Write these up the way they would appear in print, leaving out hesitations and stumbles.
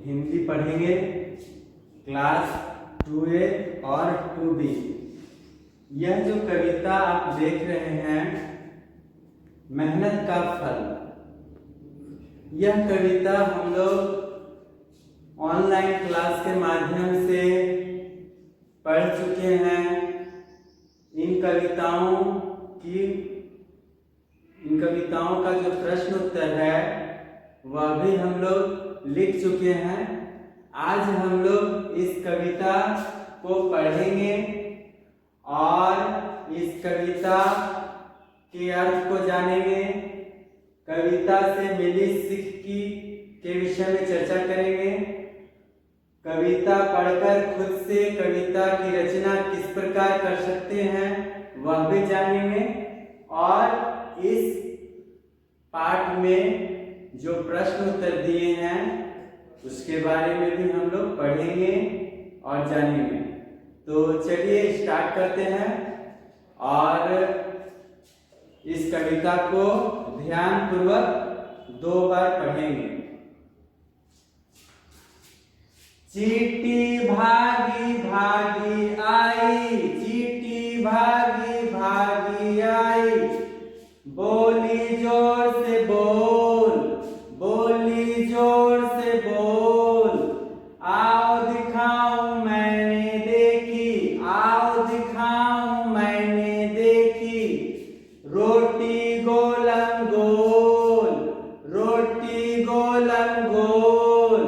हिंदी पढ़ेंगे class 2A और 2B। यह जो कविता आप देख रहे हैं, मेहनत का फल, यह कविता हम लोग ऑनलाइन क्लास के माध्यम से पढ़ चुके हैं। इन कविताओं का जो प्रश्न उत्तर है वह भी हम लोग लिख चुके हैं। आज हम लोग इस कविता को पढ़ेंगे और इस कविता के अर्थ को जानेंगे, कविता से मिली सीख के विषय में चर्चा करेंगे। कविता पढ़कर खुद से कविता की रचना किस प्रकार कर सकते हैं वह भी जानेंगे और इस पाठ में जो प्रश्न उत्तर दिए हैं उसके बारे में भी हम लोग पढ़ेंगे और जानेंगे। तो चलिए स्टार्ट करते हैं और इस कविता को ध्यानपूर्वक 2 बार पढ़ेंगे। चींटी भागी भागी आई, चींटी भागी भागी आई, बोली जोर से बोल, बोली जोर से बोल, आओ दिखाऊं मैंने देखी, आओ दिखाऊं मैंने देखी, रोटी गोलम गोल, रोटी गोलम गोल,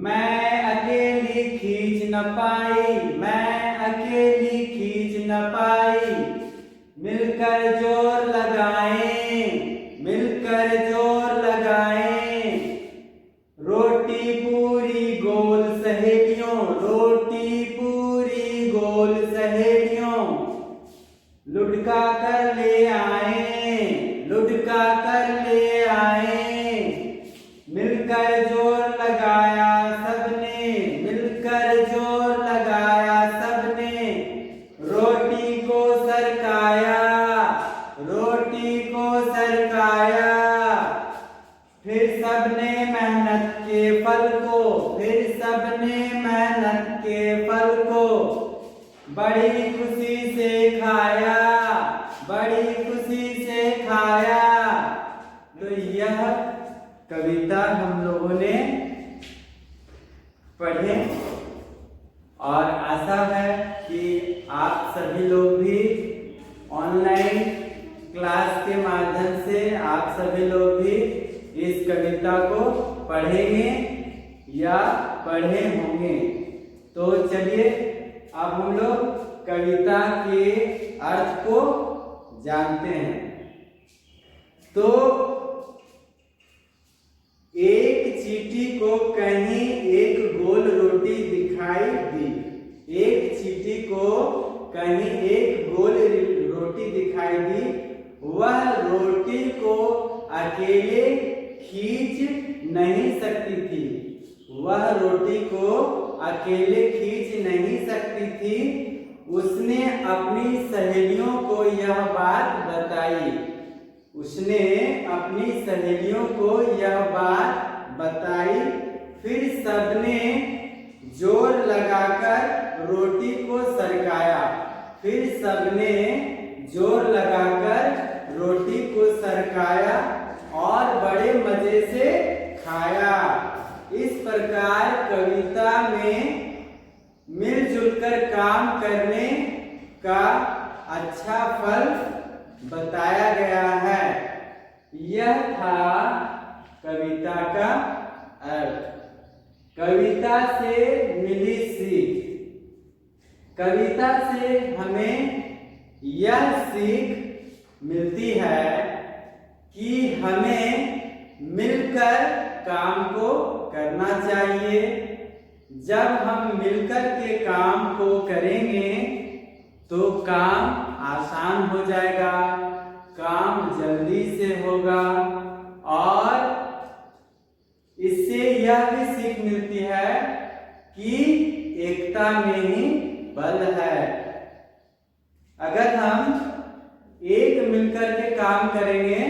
मैं अकेली खींच न पाई, मैं अकेली खींच न पाई, मिलकर जोर लगाएं, मिलकर जोर लगाएं, रोटी पूरी गोल सहेलियों, रोटी पूरी गोल सहेलियों, लुढ़का कर ले आए, लुढ़का कर ले आए, मिलकर जोर लगाया सबने, मिलकर जोर लगाया सबने, रोटी को सरकाया, रोटी को सरकाया, फिर सबने मेहनत के फल को, फिर सबने मेहनत के फल को बड़ी खुशी से खाया, बड़ी खुशी से खाया। तो यह कविता हम लोगों ने पढ़े और आशा है कि आप सभी लोग भी ऑनलाइन क्लास के माध्यम से आप सभी लोग भी इस कविता को पढ़ेंगे या पढ़े होंगे। तो चलिए अब हम लोग कविता के अर्थ को जानते हैं। तो एक चींटी को कहीं एक गोल रोटी दिखाई दी, एक चींटी को कहीं एक गोल रोटी दिखाई दी, वह रोटी को अकेले खींच नहीं सकती थी, वह रोटी को अकेले खींच नहीं सकती थी। उसने अपनी सहेलियों को यह बात बताई, उसने अपनी सहेलियों को यह बात बताई, फिर सबने जोर लगाकर रोटी को सरकाया, फिर सबने जोर लगाकर रोटी को सरकाया और बड़े मजे से खाया। इस प्रकार कविता में मिलजुल कर काम करने का अच्छा फल बताया गया है। यह था कविता का अर्थ। कविता से मिली सीख, कविता से हमें यह सीख मिलती है कि हमें मिलकर काम को करना चाहिए। जब हम मिलकर के काम को करेंगे तो काम आसान हो जाएगा, काम जल्दी से होगा और इससे यह भी सीख मिलती है कि एकता में ही बल है। अगर हम एक मिलकर के काम करेंगे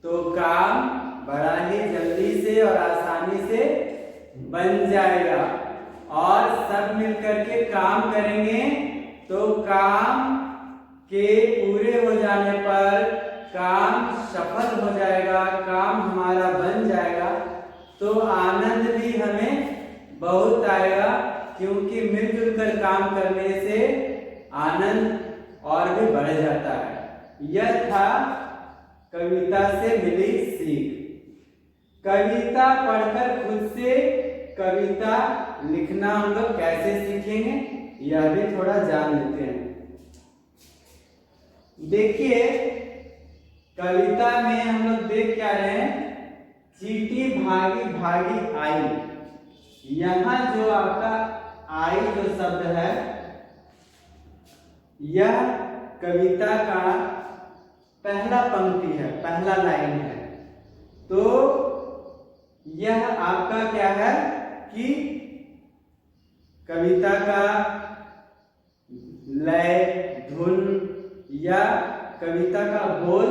तो काम बड़ा ही जल्दी से और आसानी से बन जाएगा। और सब मिलकर के काम करेंगे तो काम के पूरे हो जाने पर काम सफल हो जाएगा, काम हमारा बन जाएगा। तो आनंद भी हमें बहुत आएगा, क्योंकि मिलजुल कर काम करने से आनंद और भी बढ़ जाता है। यह था कविता से मिली सीख। कविता पढ़कर खुद से कविता लिखना हम लोग कैसे सीखेंगे, यह भी थोड़ा जान लेते हैं। देखिए, कविता में हम लोग देख क्या रहे हैं, चींटी भागी भागी आई। यहां जो आपका आई जो शब्द है, यह कविता का पहला पंक्ति है, पहला लाइन है। तो यह आपका क्या है कि कविता का लय, धुन या कविता का बोल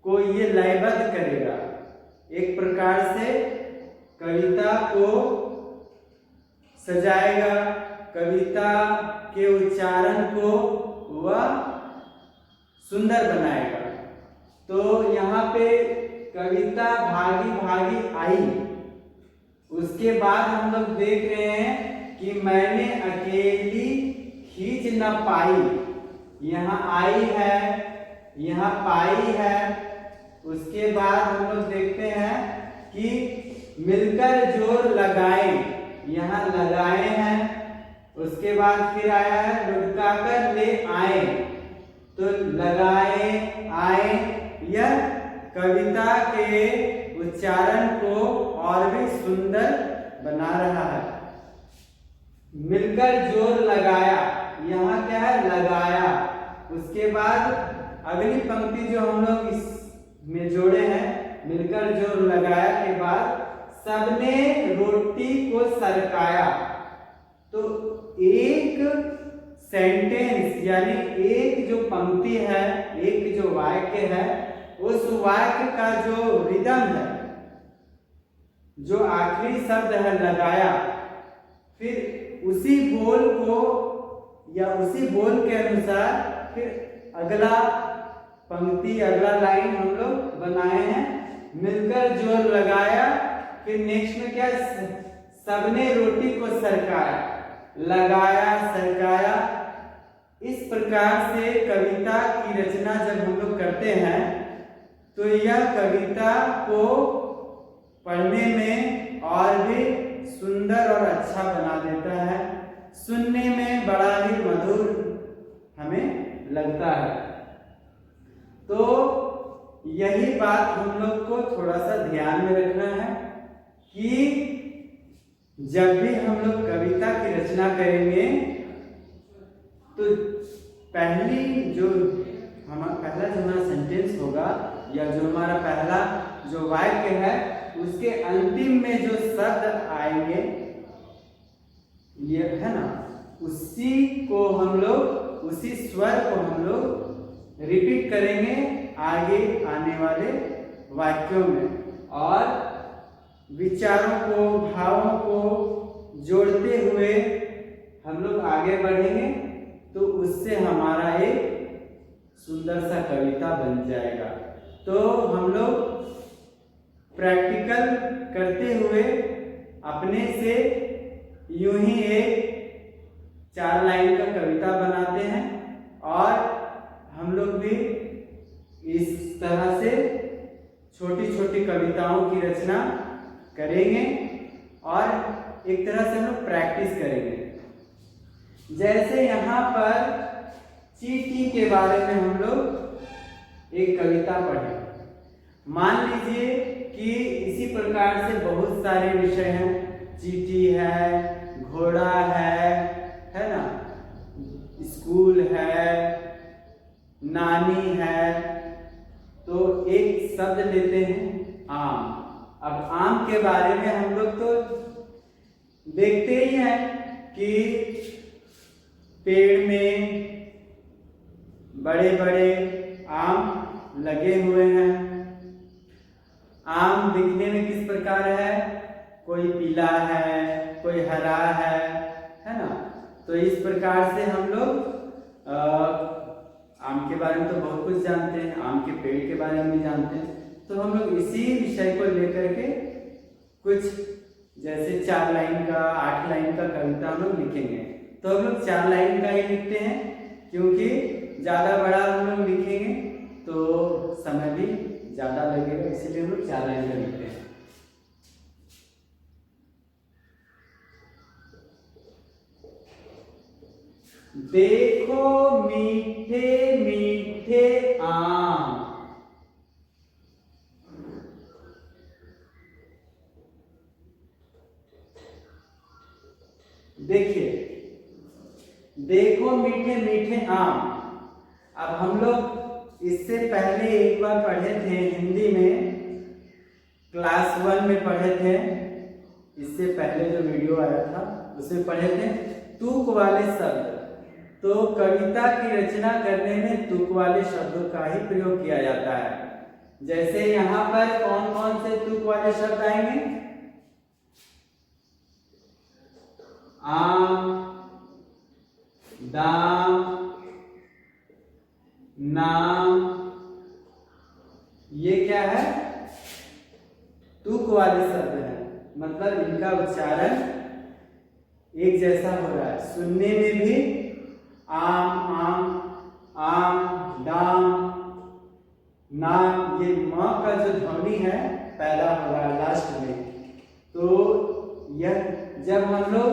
को ये लयबद्ध करेगा। एक प्रकार से कविता को सजाएगा, कविता के उच्चारण को वह सुंदर बनाएगा। तो यहाँ पे कविता भागी भागी आई, उसके बाद हम लोग देख रहे हैं कि मैंने अकेली खींच न पाई। यहाँ आई है, यहाँ पाई है। उसके बाद हम लोग देखते हैं कि मिलकर जोर लगाए, यहाँ लगाए हैं। उसके बाद फिर आया है लुढ़का कर ले आए, तो लगाए आए। यह कविता के उच्चारण को और भी सुंदर बना रहा है। मिलकर जोर लगाया, यहाँ क्या है, लगाया। उसके बाद अगली पंक्ति जो हम लोग इसमें जोड़े हैं, मिलकर जोर लगाया के बाद सबने रोटी को सरकाया। तो एक सेंटेंस यानी एक जो पंक्ति है, एक जो वाक्य है, उस वाक्य का जो रिदम है, जो आखिरी शब्द है लगाया, फिर उसी बोल को या उसी बोल के अनुसार फिर अगला पंक्ति, अगला लाइन हम लोग बनाए हैं। मिलकर जोर लगाया, फिर नेक्स्ट में क्या, सबने रोटी को सरकाया, लगाया, सरकाया। इस प्रकार से कविता की रचना जब हम लोग करते हैं तो यह कविता को पढ़ने में और भी सुंदर और अच्छा बना देता है, सुनने में बड़ा ही मधुर हमें लगता है। तो यही बात हम लोग को थोड़ा सा ध्यान में रखना है कि जब भी हम लोग कविता की रचना करेंगे तो पहला जो हमारा सेंटेंस होगा या जो हमारा पहला जो वाक्य है, उसके अंतिम में जो शब्द आएंगे, ये है ना, उसी को हम लोग, उसी स्वर को हम लोग रिपीट करेंगे आगे आने वाले वाक्यों में। और विचारों को, भावों को जोड़ते हुए हम लोग आगे बढ़ेंगे, तो उससे हमारा एक सुंदर सा कविता बन जाएगा। तो हम लोग प्रैक्टिकल करते हुए अपने से यूं ही एक 4 लाइन का कविता बनाते हैं, और हम लोग भी इस तरह से छोटी छोटी कविताओं की रचना करेंगे और एक तरह से हम लोग प्रैक्टिस करेंगे। जैसे यहाँ पर चींटी के बारे में हम लोग एक कविता पढ़े। मान लीजिए कि इसी प्रकार से बहुत सारे विषय हैं, चींटी है, घोड़ा है ना, स्कूल है, नानी है। तो एक शब्द लेते हैं आम। अब आम के बारे में हम लोग तो देखते ही हैं कि पेड़ में बड़े बड़े आम लगे हुए हैं। आम दिखने में किस प्रकार है, कोई पीला है, कोई हरा है ना। तो इस प्रकार से हम लोग आम के बारे में तो बहुत कुछ जानते हैं, आम के पेड़ के बारे में जानते हैं। तो हम लोग इसी विषय को लेकर के कुछ जैसे 4 लाइन का 8 लाइन का कविता हम लोग लिखेंगे। तो हम लोग 4 लाइन का ही लिखते हैं, क्योंकि ज़्यादा बड़ा हम लोग लिखेंगे तो समय भी ज़्यादा लगेगा, इसीलिए हम लोग 4 लाइन का लिखते हैं। देखो मीठे मीठे आम, देखिए देखो मीठे मीठे आम। अब हम लोग इससे पहले एक बार पढ़े थे हिंदी में, क्लास 1 में पढ़े थे। इससे पहले जो वीडियो आया था उसमें पढ़े थे तुक वाले शब्द। तो कविता की रचना करने में तुक वाले शब्दों का ही प्रयोग किया जाता है। जैसे यहाँ पर कौन कौन से तुक वाले शब्द आएंगे? आम, दाम, नाम, ये क्या है? तुक वाले शब्द है, मतलब इनका उच्चारण एक जैसा हो रहा है। सुनने में भी आम आम, आम, दाम, नाम, ये म का जो ध्वनि है पैदा हो रहा है लास्ट में। तो यह जब हम लोग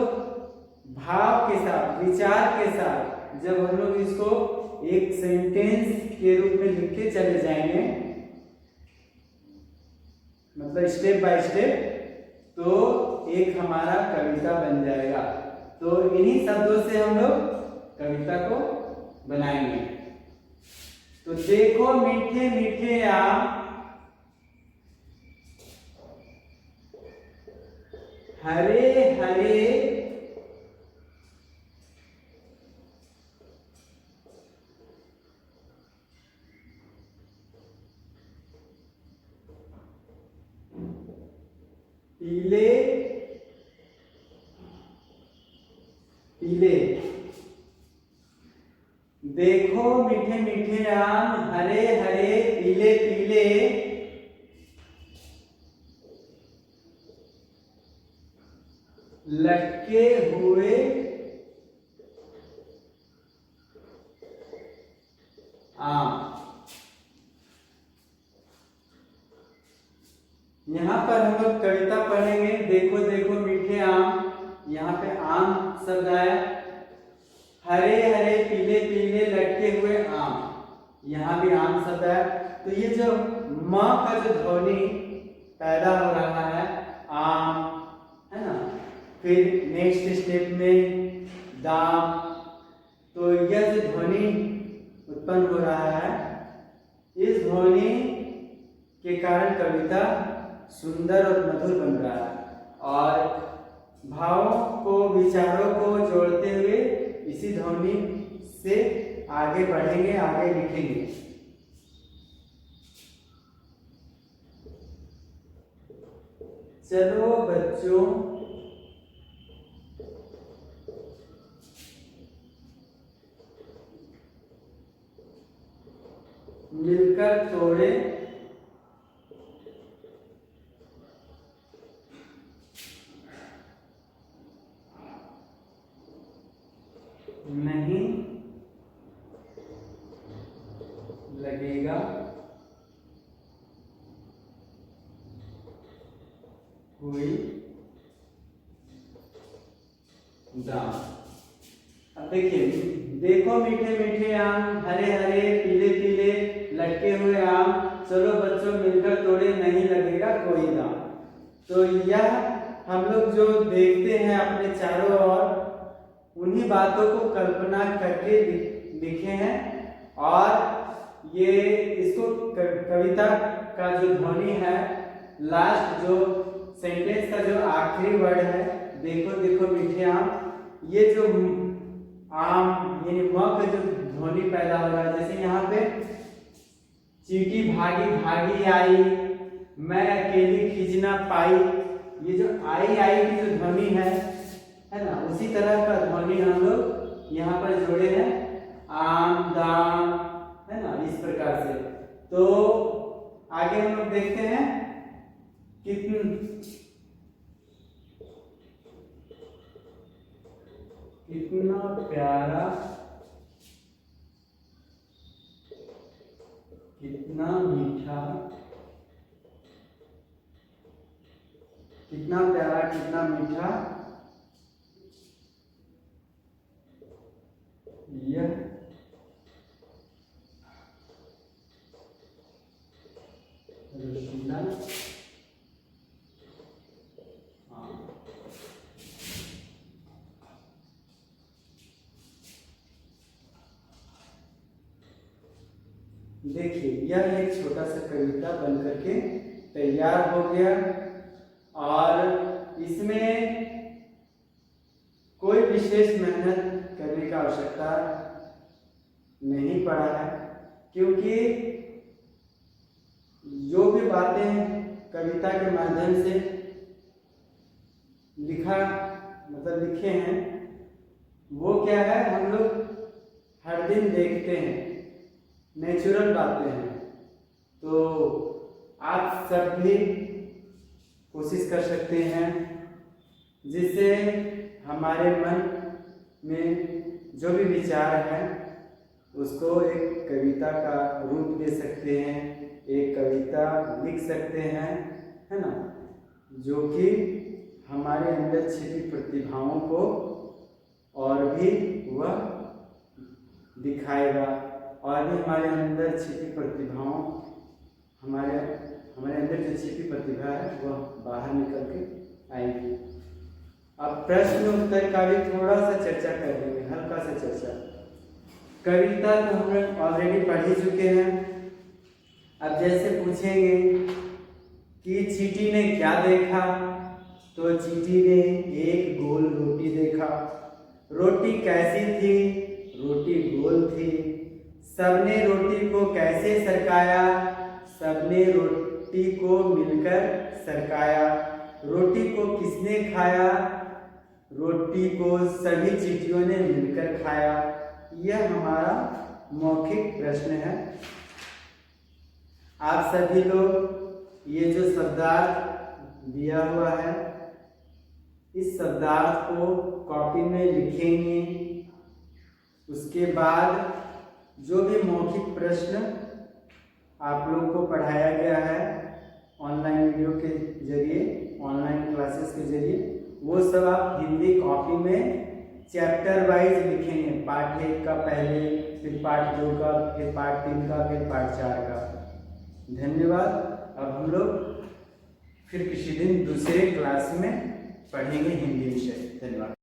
भाव के साथ, विचार के साथ जब हम लोग इसको एक सेंटेंस के रूप में लिखते चले जाएंगे, मतलब स्टेप बाय स्टेप, तो एक हमारा कविता बन जाएगा। तो इन्हीं शब्दों से हम लोग कविता को बनाएंगे। तो देखो मीठे मीठे आम, हरे हरे पीले पीले। देखो मीठे मीठे आम, हरे हरे पीले पीले, लटके हुए आम। यहाँ पर हम लोग कविता पढ़ेंगे। देखो देखो मीठे आम, यहाँ पे आम शब्द आया, हरे हरे पीले पीले लटके हुए आम, यहाँ भी आम शब्द है। तो ये जो म का जो ध्वनि पैदा हो रहा है आम, है ना। फिर नेक्स्ट स्टेप में दाम, तो यह जो ध्वनि उत्पन्न हो रहा है, इस ध्वनि के कारण कविता सुंदर और मधुर बन रहा है। और भावों को, विचारों को जोड़ते हुए इसी ध्वनि से आगे बढ़ेंगे, आगे लिखेंगे। चलो बच्चों, मिलकर तोड़े नहीं लगेगा कोई दाम। अब देखिए, देखो मीठे मीठे आम, हरे हरे पीले पीले लटके हुए आम, चलो बच्चों मिलकर तोड़े नहीं लगेगा कोई दाम। तो यह हम लोग जो देखते हैं अपने चारों ओर, उन्हीं बातों को कल्पना करके लिखे हैं। और ये इसको कविता का जो ध्वनि है, लास्ट जो सेंटेंस का जो आखिरी वर्ड है, देखो देखो मीठे आम, ये जो आम यानी म का जो ध्वनि पैदा हो रहा है। जैसे यहाँ पे चींटी भागी भागी आई, मैं अकेली खींच ना पाई, ये जो आई आई की जो ध्वनि है ना, उसी तरह का ध्वनि हम लोग यहाँ पर जोड़े हैं, आम दाम, है ना, इस प्रकार से। तो आगे हम लोग देखते हैं कितना प्यारा, कितना मीठा, कितना प्यारा, कितना मीठा यह रसीला देखिए, यह एक छोटा सा कविता बनकर के तैयार हो गया और इसमें कोई विशेष मेहनत करने का आवश्यकता नहीं पड़ा है, क्योंकि जो भी बातें कविता के माध्यम से लिखे हैं वो क्या है, हम लोग हर दिन देखते हैं, नेचुरल बातें हैं। तो आप सब भी कोशिश कर सकते हैं जिससे हमारे मन में जो भी विचार है उसको एक कविता का रूप दे सकते हैं, एक कविता लिख सकते हैं, है ना, जो कि हमारे अंदर छिपी प्रतिभाओं को और भी वह दिखाएगा, और भी हमारे अंदर छिपी प्रतिभाओं, हमारे अंदर जो छिपी प्रतिभा है वह बाहर निकल के आएगी। अब प्रश्न उत्तर का भी थोड़ा सा चर्चा कर लेंगे, हल्का सा चर्चा। कविता तो हम लोग ऑलरेडी पढ़ ही चुके हैं। अब जैसे पूछेंगे कि चींटी ने क्या देखा, तो चींटी ने एक गोल रोटी देखा। रोटी कैसी थी? रोटी गोल थी। सबने रोटी को कैसे सरकाया? सबने रोटी को मिलकर सरकाया। रोटी को किसने खाया? रोटी को सभी चींटियों ने मिलकर खाया। यह हमारा मौखिक प्रश्न है। आप सभी लोग ये जो शब्दार्थ दिया हुआ है, इस शब्दार्थ को कॉपी में लिखेंगे। उसके बाद जो भी मौखिक प्रश्न आप लोग को पढ़ाया गया है ऑनलाइन वीडियो के जरिए, ऑनलाइन क्लासेस के जरिए, वो सब आप हिंदी कॉपी में चैप्टर वाइज लिखेंगे। पार्ट 1 का पहले, फिर पार्ट 2 का, फिर पार्ट 3 का, फिर पार्ट 4 का। धन्यवाद। अब हम लोग फिर किसी दिन दूसरे क्लास में पढ़ेंगे हिंदी विषय। धन्यवाद।